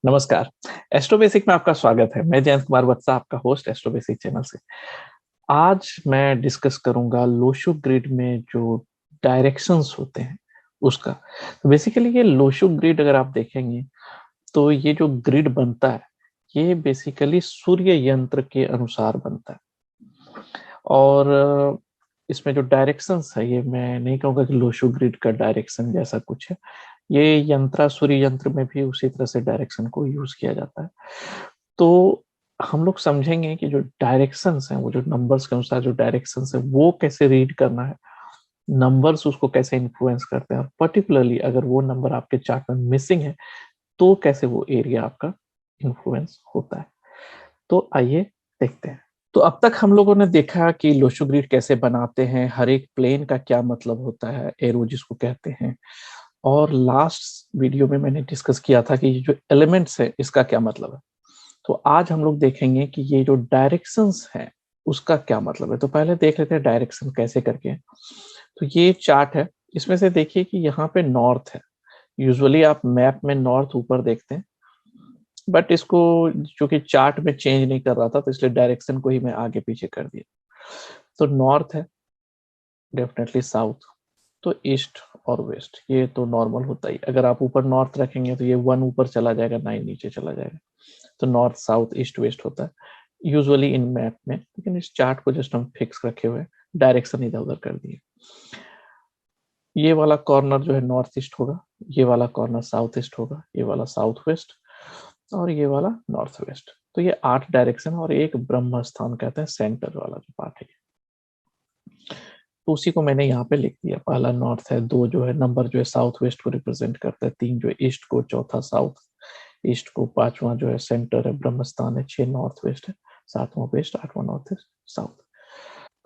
नमस्कार। Astro basic में आपका स्वागत है। मैं जयंत कुमार बत्सा, आपका होस्ट एस्ट्रो बेसिक चैनल से। आज मैं डिस्कस करूंगा लोशो ग्रिड में जो डायरेक्शंस होते हैं उसका। तो बेसिकली ये लोशो ग्रिड अगर आप देखेंगे तो ये जो ग्रिड बनता है ये बेसिकली सूर्य यंत्र के अनुसार बनता है। और इसमें जो डायरेक्शंस है ये मैं नहीं कहूँगा कि लोशो ग्रिड का डायरेक्शन जैसा कुछ है। ये यंत्र सूर्य यंत्र में भी उसी तरह से डायरेक्शन को यूज किया जाता है। तो हम लोग समझेंगे कि जो डायरेक्शंस हैं वो जो नंबर्स के अनुसार जो डायरेक्शंस है वो कैसे रीड करना है, नंबर्स उसको कैसे इन्फ्लुएंस करते हैं, और पर्टिकुलरली अगर वो नंबर आपके चार्ट में मिसिंग है तो कैसे वो एरिया आपका इन्फ्लुएंस होता है। तो आइए देखते हैं। तो अब तक हम लोगों ने देखा कि लोशो ग्रिड कैसे बनाते हैं, हर एक प्लेन का क्या मतलब होता है, एरो जिसको कहते हैं। और लास्ट वीडियो में मैंने डिस्कस किया था कि ये जो एलिमेंट्स है इसका क्या मतलब है। तो आज हम लोग देखेंगे कि ये जो डायरेक्शंस है उसका क्या मतलब है। तो पहले देख लेते हैं डायरेक्शन कैसे करके। तो ये चार्ट है, इसमें से देखिए कि यहाँ पे नॉर्थ है। यूजुअली आप मैप में नॉर्थ ऊपर देखते हैं, बट इसको चूंकि चार्ट में चेंज नहीं कर रहा था तो इसलिए डायरेक्शन को ही मैं आगे पीछे कर दिया। तो नॉर्थ है, डेफिनेटली साउथ, तो ईस्ट और वेस्ट ये तो नॉर्मल होता ही। अगर आप ऊपर नॉर्थ रखेंगे तो ये 1 ऊपर चला जाएगा, 9 नीचे चला जाएगा। तो नॉर्थ साउथ ईस्ट वेस्ट होता है यूजुअली इन मैप में, लेकिन इस चार्ट को जस्ट हम फिक्स रखे हुए, डायरेक्शन इधर उधर कर दिए। ये वाला कॉर्नर जो है नॉर्थ ईस्ट होगा, ये वाला कॉर्नर साउथ ईस्ट होगा, ये वाला साउथ वेस्ट, और ये वाला नॉर्थ वेस्ट। तो ये 8 डायरेक्शन और एक ब्रह्म स्थान कहते हैं सेंटर वाला जो पार्ट है। तो उसी को मैंने यहाँ पे लिख दिया। पहला नॉर्थ है, 2 जो है नंबर जो है साउथ वेस्ट को रिप्रेजेंट करता है, 3 जो है ईस्ट को, चौथा साउथ ईस्ट को, 5वां जो है सेंटर है ब्रह्म स्थान है, 6 नॉर्थ वेस्ट है, 7वां वेस्ट, 8वां नॉर्थ ईस्ट साउथ।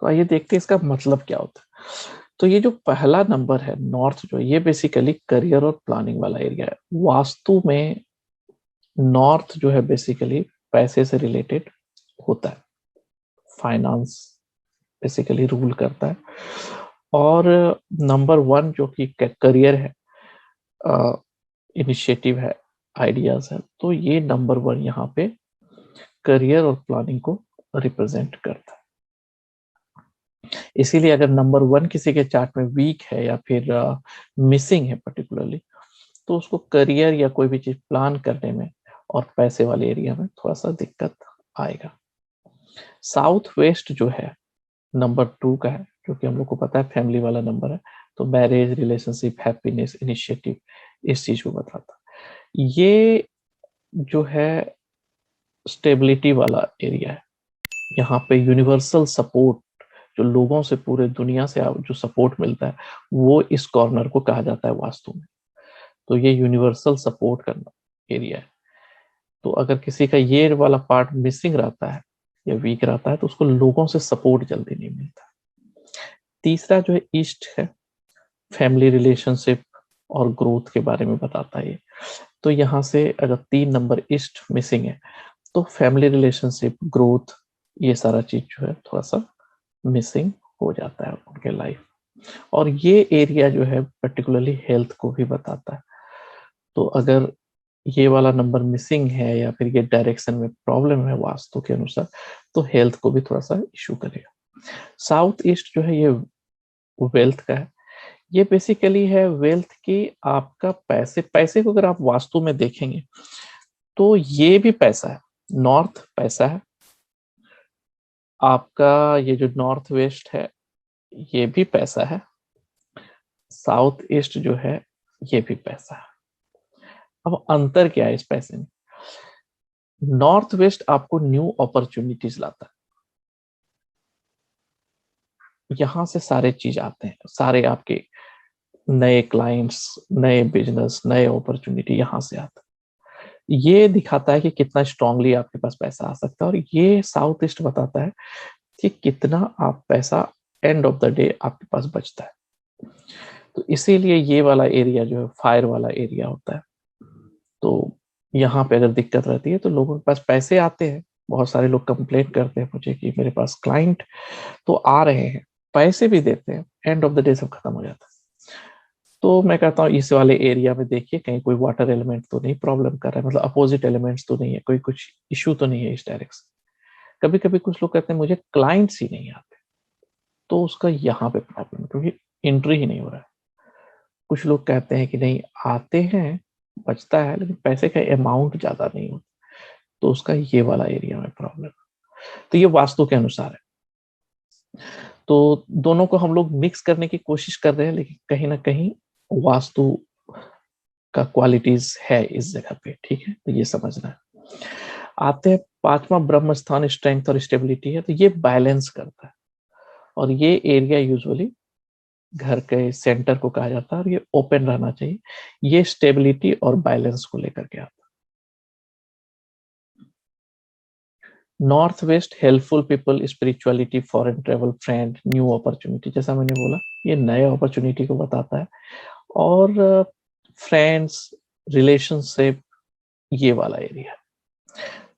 तो आइए देखते हैं इसका मतलब क्या होता है। तो ये जो पहला नंबर है नॉर्थ जो है ये बेसिकली करियर और प्लानिंग वाला एरिया है। वास्तु में नॉर्थ जो है बेसिकली पैसे से रिलेटेड होता है, फाइनेंस बेसिकली रूल करता है। और नंबर 1 जो कि करियर है, इनिशिएटिव है, आइडियाज है, तो ये नंबर 1 यहाँ पे करियर और प्लानिंग को रिप्रेजेंट करता है। इसीलिए अगर नंबर 1 किसी के चार्ट में वीक है या फिर मिसिंग है पर्टिकुलरली, तो उसको करियर या कोई भी चीज प्लान करने में और पैसे वाले एरिया में थोड़ा सा दिक्कत आएगा। साउथ वेस्ट जो है नंबर 2 का है, क्योंकि हम लोग को पता है फैमिली वाला नंबर है, तो मैरिज, रिलेशनशिप, हैप्पीनेस, इनिशिएटिव, इस चीज को बताता है। ये जो है स्टेबिलिटी वाला एरिया है। यहाँ पे यूनिवर्सल सपोर्ट, जो लोगों से पूरे दुनिया से जो सपोर्ट मिलता है, वो इस कॉर्नर को कहा जाता है वास्तु में। तो ये यूनिवर्सल सपोर्ट करना एरिया है। तो अगर किसी का ये वाला पार्ट मिसिंग रहता है या वीक रहता है तो उसको लोगों से सपोर्ट जल्दी नहीं मिलता। तीसरा जो है ईस्ट है, फैमिली रिलेशनशिप और ग्रोथ के बारे में बताता है ये। तो यहाँ से अगर 3 नंबर ईस्ट मिसिंग है तो फैमिली रिलेशनशिप, ग्रोथ, ये सारा चीज जो है थोड़ा सा मिसिंग हो जाता है उनके लाइफ। और ये एरिया जो है पर्टिकुलरली हेल्थ को भी बताता है। तो अगर ये वाला नंबर मिसिंग है या फिर ये डायरेक्शन में प्रॉब्लम है वास्तु के अनुसार, तो हेल्थ को भी थोड़ा सा इशू करेगा। साउथ ईस्ट जो है ये वेल्थ का है। ये बेसिकली है वेल्थ की, आपका पैसे, पैसे को अगर आप वास्तु में देखेंगे तो ये भी पैसा है, नॉर्थ पैसा है आपका, ये जो नॉर्थ वेस्ट है ये भी पैसा है, साउथ ईस्ट जो है ये भी पैसा है। अब अंतर क्या है इस पैसे में? नॉर्थ वेस्ट आपको न्यू अपॉर्चुनिटीज लाता है, यहां से सारे चीज आते हैं, सारे आपके नए क्लाइंट्स, नए बिजनेस, नए अपॉर्चुनिटी यहां से आते हैं। ये दिखाता है कि कितना स्ट्रांगली आपके पास पैसा आ सकता है, और ये साउथ ईस्ट बताता है कि कितना आप पैसा एंड ऑफ द डे आपके पास बचता है। तो इसीलिए ये वाला एरिया जो है फायर वाला एरिया होता है। तो यहाँ पे अगर दिक्कत रहती है तो लोगों के पास पैसे आते हैं, बहुत सारे लोग कंप्लेन करते हैं मुझे कि मेरे पास क्लाइंट तो आ रहे हैं, पैसे भी देते हैं, एंड ऑफ द डे सब खत्म हो जाता है। तो मैं कहता हूँ इस वाले एरिया में देखिए कहीं कोई वाटर एलिमेंट तो नहीं प्रॉब्लम कर रहा है, मतलब अपोजिट एलिमेंट्स तो नहीं है, कोई कुछ इश्यू तो नहीं है इस डायरेक्शन। कभी कभी कुछ लोग कहते हैं मुझे क्लाइंट्स ही नहीं आते, तो उसका यहाँ पे प्रॉब्लम, क्योंकि एंट्री ही नहीं हो रहा है। कुछ लोग कहते हैं कि नहीं आते हैं, बचता है, लेकिन पैसे का अमाउंट ज्यादा नहीं होता, तो उसका ये वाला एरिया में प्रॉब्लम। तो ये वास्तु के अनुसार है। तो दोनों को हम लोग मिक्स करने की कोशिश कर रहे हैं, लेकिन कहीं ना कहीं वास्तु का क्वालिटीज है इस जगह पे, ठीक है, तो ये समझना है। आते हैं पांचवा ब्रह्म स्थान, स्ट्रेंथ और स्टेबिलिटी है, तो ये बैलेंस करता है, और ये एरिया यूजुअली घर के सेंटर को कहा जाता है, और ये ओपन रहना चाहिए। ये स्टेबिलिटी और बैलेंस को लेकर के आता है। North west, helpful people, spirituality, foreign travel, friend, new opportunity, जैसा मैंने बोला ये नए अपॉर्चुनिटी को बताता है। और फ्रेंड्स, रिलेशनशिप, ये वाला एरिया।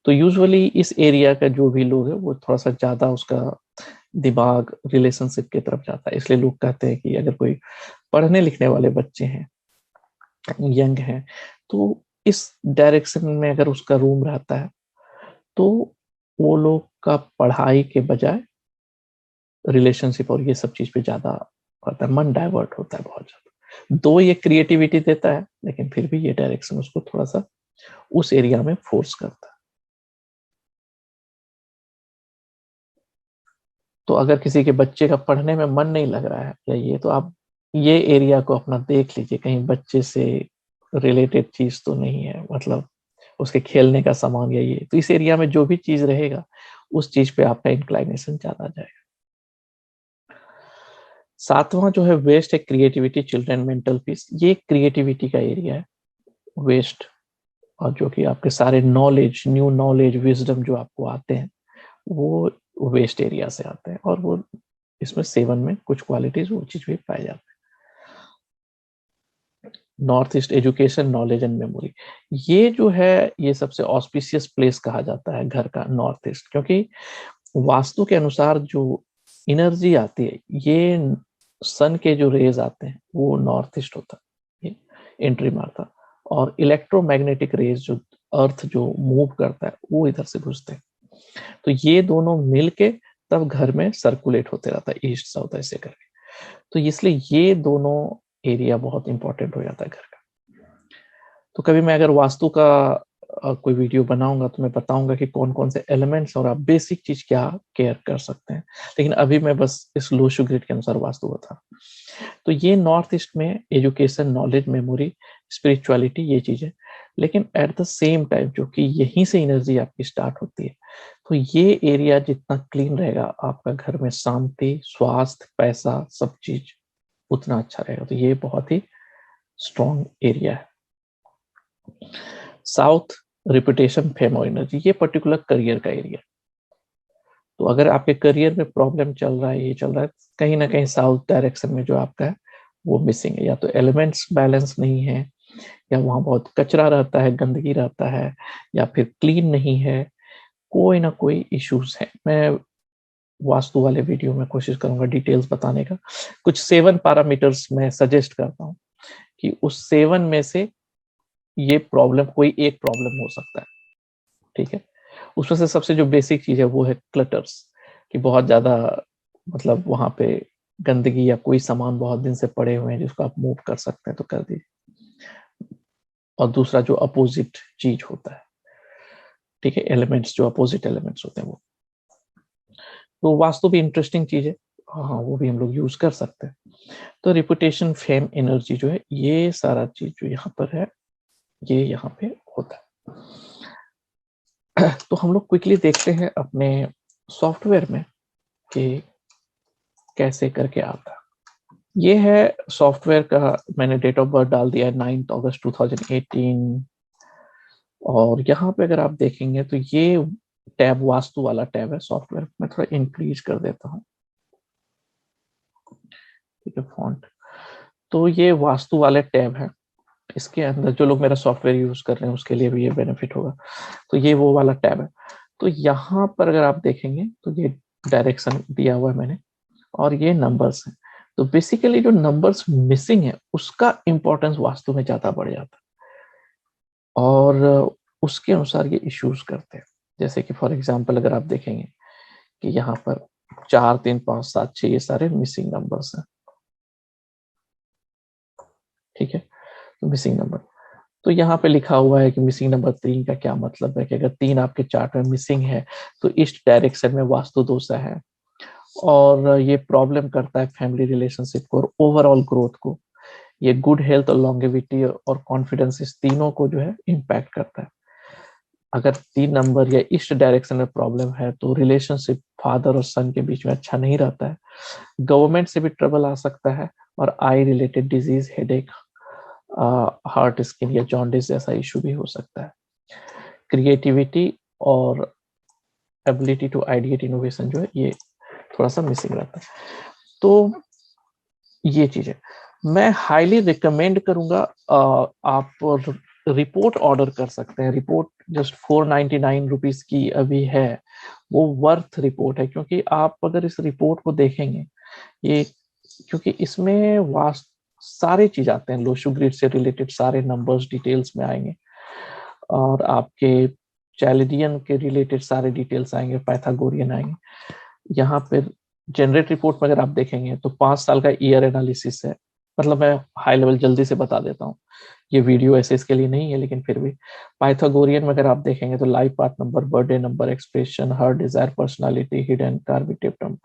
तो यूजुअली इस एरिया का जो भी लोग है वो थोड़ा सा ज्यादा उसका दिमाग रिलेशनशिप की तरफ जाता है, इसलिए लोग कहते हैं कि अगर कोई पढ़ने लिखने वाले बच्चे हैं, यंग हैं, तो इस डायरेक्शन में अगर उसका रूम रहता है, तो वो लोग का पढ़ाई के बजाय रिलेशनशिप और ये सब चीज पे ज्यादा होता है, मन डाइवर्ट होता है बहुत ज्यादा। दो ये क्रिएटिविटी देता है, लेकिन फिर भी ये डायरेक्शन उसको थोड़ा सा उस एरिया में फोर्स करता है। तो अगर किसी के बच्चे का पढ़ने में मन नहीं लग रहा है या ये, तो आप ये एरिया को अपना देख लीजिए, कहीं बच्चे से रिलेटेड चीज तो नहीं है, मतलब उसके खेलने का सामान या ये, तो इस एरिया में जो भी चीज रहेगा उस चीज पे आपका इंक्लाइनेशन ज्यादा जाएगा। सातवां जो है वेस्ट है, क्रिएटिविटी, चिल्ड्रन, मेंटल पीस, ये क्रिएटिविटी का एरिया है, वेस्ट। और जो कि आपके सारे नॉलेज, न्यू नॉलेज, विजडम जो आपको आते हैं वो वेस्ट एरिया से आते हैं, और वो इसमें सेवन में कुछ क्वालिटीज वो चीज भी पाए जाते हैं। North east, education, knowledge and memory, ये जो है ये सबसे ऑस्पिशियस प्लेस कहा जाता है घर का, नॉर्थ ईस्ट, क्योंकि वास्तु के अनुसार जो एनर्जी आती है, ये सन के जो रेज आते हैं वो नॉर्थ ईस्ट होता है, ये एंट्री मारता, और इलेक्ट्रोमैग्नेटिक रेज जो अर्थ जो मूव करता है वो इधर से घुसते हैं। तो ये दोनों मिलके तब घर में सर्कुलेट होते रहता है, ईस्ट साउथ ऐसे करके। तो इसलिए ये दोनों एरिया बहुत इंपॉर्टेंट हो जाता है घर का। तो कभी मैं अगर वास्तु का कोई वीडियो बनाऊंगा तो मैं बताऊंगा कि कौन कौन से एलिमेंट्स और आप बेसिक चीज क्या केयर कर सकते हैं, लेकिन अभी मैं बस इस लोशु ग्रिड के अनुसार वास्तु बता। तो ये नॉर्थ ईस्ट में एजुकेशन, नॉलेज, मेमोरी, स्पिरिचुअलिटी, ये चीजें, लेकिन एट द सेम टाइम जो कि यहीं से एनर्जी आपकी स्टार्ट होती है, तो ये एरिया जितना क्लीन रहेगा आपका घर में शांति, स्वास्थ्य, पैसा, सब चीज उतना अच्छा रहेगा। तो ये बहुत ही स्ट्रॉन्ग एरिया है। साउथ, रिपुटेशन, फेम और एनर्जी, ये पर्टिकुलर करियर का एरिया। तो अगर आपके करियर में प्रॉब्लम चल रहा है, ये चल रहा है, कहीं ना कहीं साउथ डायरेक्शन में जो आपका है वो मिसिंग है, या तो एलिमेंट्स बैलेंस नहीं है, या वहां बहुत कचरा रहता है, गंदगी रहता है, या फिर क्लीन नहीं है, कोई ना कोई इश्यूज है। मैं वास्तु वाले वीडियो में कोशिश करूंगा डिटेल्स बताने का। कुछ 7 पैरामीटर्स मैं सजेस्ट करता हूँ कि उस 7 में से ये प्रॉब्लम, कोई एक प्रॉब्लम हो सकता है, ठीक है। उसमें से सबसे जो बेसिक चीज है वो है क्लटर्स, कि बहुत ज्यादा, मतलब वहां पे गंदगी या कोई सामान बहुत दिन से पड़े हुए हैं जिसको आप मूव कर सकते हैं तो कर दीजिए। और दूसरा जो अपोजिट चीज होता है, ठीक है, एलिमेंट्स जो अपोजिट एलिमेंट्स होते हैं वो, तो वास्तु भी इंटरेस्टिंग चीज है, हाँ वो भी हम लोग यूज कर सकते हैं। तो रिपुटेशन, फेम, एनर्जी जो है, ये सारा चीज जो यहाँ पर है ये यहाँ पे होता है। तो हम लोग क्विकली देखते हैं अपने सॉफ्टवेयर में कि कैसे करके आता है। ये है सॉफ्टवेयर का, मैंने डेट ऑफ बर्थ डाल दिया है 9 अगस्त 2018। और यहाँ पे अगर आप देखेंगे तो ये टैब वास्तु वाला टैब है सॉफ्टवेयर, मैं थोड़ा इंक्रीज कर देता हूँ, ठीक है, फॉन्ट। तो ये वास्तु वाले टैब है, इसके अंदर जो लोग मेरा सॉफ्टवेयर यूज कर रहे हैं उसके लिए भी ये बेनिफिट होगा। तो ये वो वाला टैब है। तो यहाँ पर अगर आप देखेंगे तो ये डायरेक्शन दिया हुआ है मैंने, और ये नंबर्स हैं। तो बेसिकली जो नंबर्स मिसिंग है उसका इंपॉर्टेंस वास्तु में ज्यादा बढ़ जाता है और उसके अनुसार ये इश्यूज करते हैं। जैसे कि फॉर एग्जांपल अगर आप देखेंगे कि यहाँ पर 4, 3, 5, 7, 6 ये सारे मिसिंग नंबर्स हैं, ठीक है। तो मिसिंग नंबर, तो यहाँ पे लिखा हुआ है कि मिसिंग नंबर 3 का क्या मतलब है कि अगर 3 आपके चार्ट में मिसिंग है तो ईस्ट डायरेक्शन में वास्तु दोष है और ये प्रॉब्लम करता है फैमिली रिलेशनशिप को और ओवरऑल ग्रोथ को। ये गुड हेल्थ और लॉन्गेविटी और कॉन्फिडेंस इस तीनों को जो है इम्पैक्ट करता है। अगर 3 नंबर या ईस्ट डायरेक्शन में प्रॉब्लम है तो रिलेशनशिप फादर और सन के बीच में अच्छा नहीं रहता है, गवर्नमेंट से भी ट्रबल आ सकता है और eye related disease, headache, heart, skin या जॉन्डिस जैसा इशू भी हो सकता है। क्रिएटिविटी और एबिलिटी टू आइडिएट इनोवेशन जो है ये थोड़ा सा मिसिंग रहता है। तो ये चीज है, मैं हाईली रिकमेंड करूंगा आप रिपोर्ट ऑर्डर कर सकते हैं। रिपोर्ट जस्ट 499 रुपीज की अभी है, वो वर्थ रिपोर्ट है क्योंकि आप अगर इस रिपोर्ट को देखेंगे ये, क्योंकि इसमें वास्ट सारे चीज आते हैं, लोशो ग्रिड से रिलेटेड सारे नंबर्स डिटेल्स में आएंगे और आपके चैलिडियन के रिलेटेड सारे डिटेल्स आएंगे, पाइथागोरियन आएंगे। यहाँ पे जनरेट रिपोर्ट में अगर आप देखेंगे तो 5 साल का ईयर एनालिसिस है। मतलब मैं हाई लेवल जल्दी से बता देता हूँ, ये वीडियो ऐसे इसके लिए नहीं है लेकिन फिर भी। पाइथागोरियन में अगर आप देखेंगे तो life path number, birthday number, expression, हर डिजायर, पर्सनालिटी, हिडन कार्बिटेप्टम,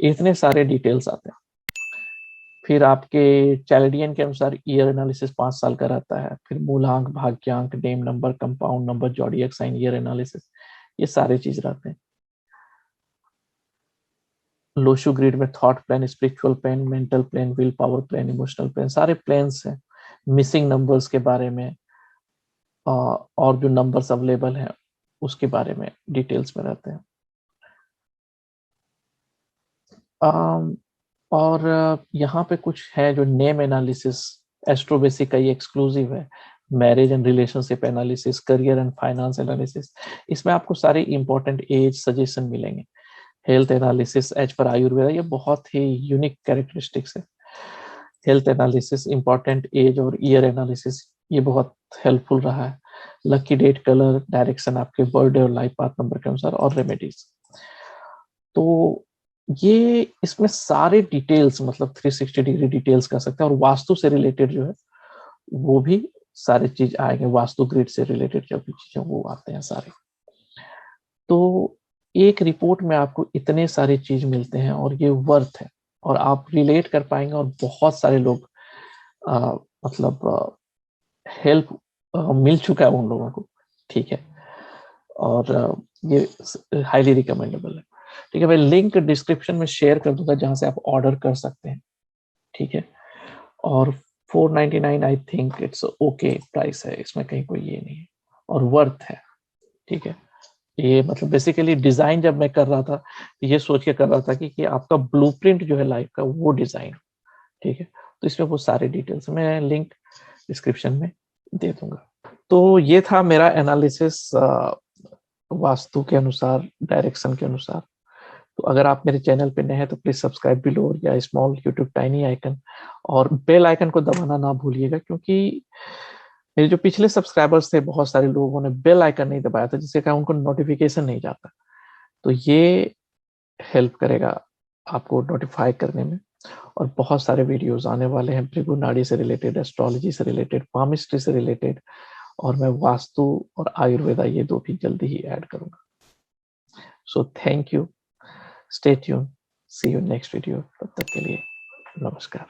इतने सारे डिटेल्स आते हैं। फिर आपके चैलेडियन के अनुसार ईयर एनालिसिस 5 साल का रहता है। फिर मूलांक, भाग्यांक, name number, compound number, zodiac sign, year analysis, ये सारे चीज रहते हैं। लोशो ग्रिड में thought plane, spiritual plane, mental plane, will power plane, emotional plane, सारे प्लान्स हैं। मिसिंग नंबर्स के बारे में और जो नंबर्स अवेलेबल हैं उसके बारे में डिटेल्स में रहते हैं। और यहाँ पे कुछ है जो नेम एनालिसिस, एस्ट्रोबेसिक का ये एक्सक्लूसिव है। Marriage and relationship analysis, career and finance analysis, इसमें आपको सारे इंपॉर्टेंट एज सजेशन मिलेंगे। हेल्थ एनालिसिस एज पर आयुर्वेदा, ये बहुत ही यूनिक कैरेक्टरिस्टिक्स है। हेल्थ एनालिसिस, इंपॉर्टेंट एज और ईयर एनालिसिस, ये बहुत हेल्पफुल रहा है। लकी डेट, कलर, डायरेक्शन आपके बर्थडे और लाइफ पाथ नंबर के अनुसार, और रेमेडीज। तो ये इसमें सारे डिटेल्स, मतलब 360 डिग्री डिटेल्स कर सकते हैं। और वास्तु से रिलेटेड जो है वो भी सारे चीज आएंगे, वास्तु ग्रिड से रिलेटेड जो भी चीजें वो आते हैं सारे। तो एक रिपोर्ट में आपको इतने सारे चीज मिलते हैं और ये वर्थ है और आप रिलेट कर पाएंगे और बहुत सारे लोग आ, मतलब हेल्प मिल चुका है उन लोगों को, ठीक है। और ये हाईली रिकमेंडेबल है। ठीक है, मैं लिंक डिस्क्रिप्शन में शेयर कर दूंगा जहां से आप ऑर्डर कर सकते हैं, ठीक है। और 499 I think it's okay price है, इसमें कहीं कोई ये नहीं है और वर्थ है, ठीक है। ये मतलब बेसिकली डिजाइन जब मैं कर रहा था ये सोच के कर रहा था कि आपका ब्लूप्रिंट जो है लाइफ का वो डिजाइन, ठीक है। तो इसमें वो सारे डिटेल्स मैं लिंक डिस्क्रिप्शन में दे दूंगा। तो ये था मेरा एनालिसिस वास्तु के अनुसार, डायरेक्शन के अनुसार। तो अगर आप मेरे चैनल पे नए हैं तो प्लीज सब्सक्राइब बिलो या स्मॉल यूट्यूब टाइनी आइकन और बेल आइकन को दबाना ना भूलिएगा, क्योंकि मेरे जो पिछले सब्सक्राइबर्स थे बहुत सारे लोगों ने बेल आइकन नहीं दबाया था, जिससे कारण उनको नोटिफिकेशन नहीं जाता। तो ये हेल्प करेगा आपको नोटिफाई करने में। और बहुत सारे वीडियोस आने वाले हैं भृगु नाड़ी से रिलेटेड, एस्ट्रोलॉजी से रिलेटेड, पामिस्ट्री से रिलेटेड, और मैं वास्तु और आयुर्वेदा ये दो भी जल्दी ही ऐड करूंगा। So thank you, stay tune, see you next video, तब तक के लिए नमस्कार।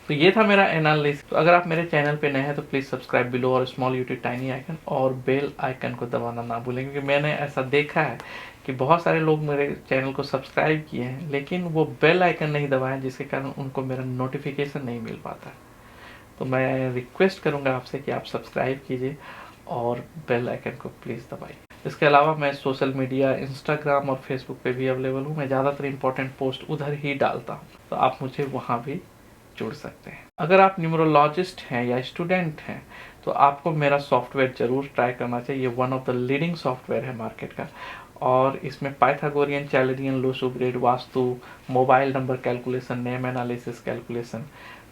तो ये था मेरा एनालिसिस। तो अगर आप मेरे चैनल पे नए हैं तो प्लीज़ सब्सक्राइब बिलो और स्मॉल यूट्यूब टाइनी आइकन और बेल आइकन को दबाना ना भूलें, क्योंकि मैंने ऐसा देखा है कि बहुत सारे लोग मेरे चैनल को सब्सक्राइब किए हैं लेकिन वो बेल आइकन नहीं दबाए, जिसके कारण उनको मेरा नोटिफिकेशन नहीं मिल पाता है। तो मैं रिक्वेस्ट करूँगा आपसे कि आप सब्सक्राइब कीजिए और बेल आइकन को प्लीज़ दबाइए। इसके अलावा मैं सोशल मीडिया, इंस्टाग्राम और फेसबुक पे भी अवेलेबल हूँ। मैं ज़्यादातर इंपॉर्टेंट पोस्ट उधर ही डालता हूँ, तो आप मुझे वहाँ भी जुड़ सकते हैं। अगर आप न्यूमरोलॉजिस्ट हैं या स्टूडेंट हैं तो आपको मेरा सॉफ्टवेयर ज़रूर ट्राई करना चाहिए। ये one of the leading software है मार्केट का, और इसमें Pythagorean, Chaldean, Lo Shu grid, Vastu, mobile number calculation, name analysis calculation,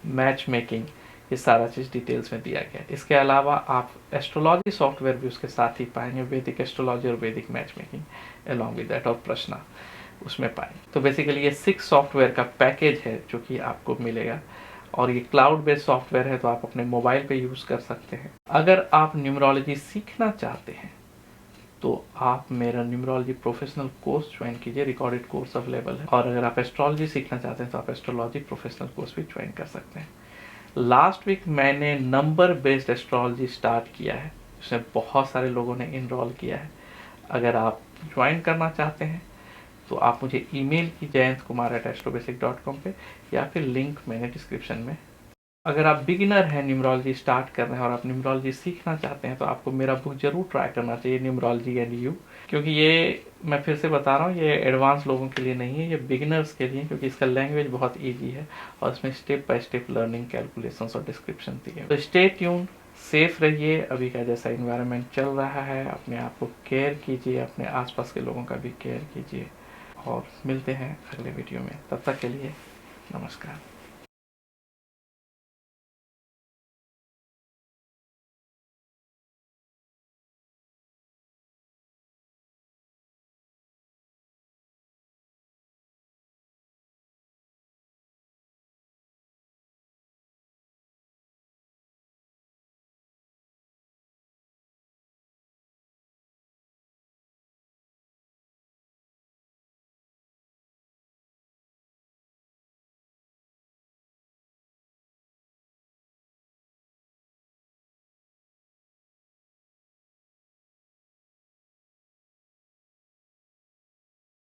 match making, ये सारा चीज़ डिटेल्स में दिया गया है। इसके अलावा आप एस्ट्रोलॉजी सॉफ्टवेयर भी उसके साथ ही पाएंगे, वैदिक एस्ट्रोलॉजी और वैदिक match making along with that, और प्रश्न उसमें पाएंगे। तो बेसिकली ये 6 सॉफ्टवेयर का पैकेज है जो कि आपको मिलेगा, और ये क्लाउड बेस्ड सॉफ्टवेयर है तो आप अपने मोबाइल पे यूज़ कर सकते हैं। अगर आप न्यूमरोलॉजी सीखना चाहते हैं तो आप मेरा न्यूमरोलॉजी प्रोफेशनल कोर्स ज्वाइन कीजिए, रिकॉर्डेड कोर्स अवेलेबल है। और अगर आप एस्ट्रोलॉजी सीखना चाहते हैं तो आप एस्ट्रोलॉजी प्रोफेशनल कोर्स भी ज्वाइन कर सकते हैं। लास्ट वीक मैंने नंबर बेस्ड एस्ट्रोलॉजी स्टार्ट किया है, जिसमें बहुत सारे लोगों ने इनरोल किया है। अगर आप ज्वाइन करना चाहते हैं तो आप मुझे ईमेल कीजिए jayanthkumar@astrobasic.com पे, या फिर लिंक मैंने डिस्क्रिप्शन में। अगर आप बिगिनर हैं, न्यूमरोलॉजी स्टार्ट कर रहे हैं और आप न्यूमरोलॉजी सीखना चाहते हैं तो आपको मेरा बुक जरूर ट्राई करना चाहिए, न्यूमरोलॉजी एंड यू। क्योंकि ये मैं फिर से बता रहा हूँ, ये एडवांस लोगों के लिए नहीं है, ये बिगिनर्स के लिए, क्योंकि इसका लैंग्वेज बहुत ईजी है और इसमें step by step learning, calculations और डिस्क्रिप्शन दी है। तो स्टे ट्यून, सेफ रहिए। अभी का जैसा इन्वायरमेंट चल रहा है, अपने आप को केयर कीजिए, अपने आसपास के लोगों का भी केयर कीजिए, और मिलते हैं अगले वीडियो में। तब तक के लिए नमस्कार।